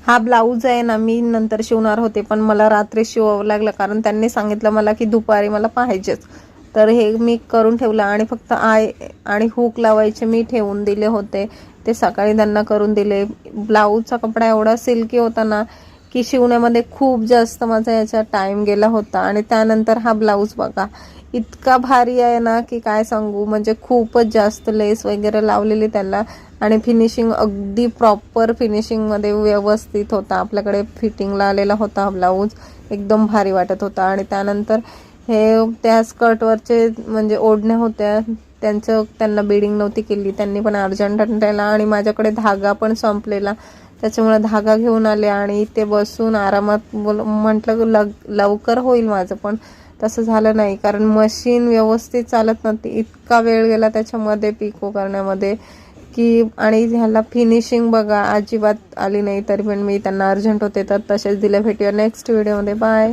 हा ब्लाऊज आहे ना, मी नंतर शिवणार होते, पण मला रात्री शिवावं लागलं कारण त्यांनी सांगितलं मला की दुपारी मला पाहिजेच. तर हे मी करून ठेवलं आणि फक्त आय आणि हुक लावायचे मी ठेवून दिले होते, ते सकाळी त्यांना करून दिले. ब्लाऊजचा कपडा एवढा सिल्की होता ना की शिवण्यामध्ये खूप जास्त माझा याचा टाईम गेला होता. आणि त्यानंतर हा ब्लाऊज बघा इतका भारी आहे ना की काय सांगू, म्हणजे खूपच जास्त लेस वगैरे लावलेली त्याला आणि फिनिशिंग अगदी प्रॉपर फिनिशिंगमध्ये व्यवस्थित होता. आपल्याकडे फिटिंगला आलेला होता ब्लाऊज, एकदम भारी वाटत होता. आणि त्यानंतर हे त्या स्कर्टवरचे म्हणजे ओढण्या होत्या त्यांना बीडिंग नव्हती केली, त्यांनी पण अर्जंट आणलेला आणि माझ्याकडे धागा पण संपलेला, त्याच्यामुळे धागा घेऊन आले आणि इथे बसून आरामात म्हटलं लवकर होईल माझं, पण तसं झालं नाही कारण मशीन व्यवस्थित चालत नव्हती. इतका वेळ गेला त्याच्यामध्ये पिको करण्यामध्ये की, आणि ह्याला फिनिशिंग बघा अजिबात आली नाही. तरी पण मी त्यांना अर्जंट होते तर तसेच दिले. भेटूया नेक्स्ट व्हिडिओमध्ये. बाय.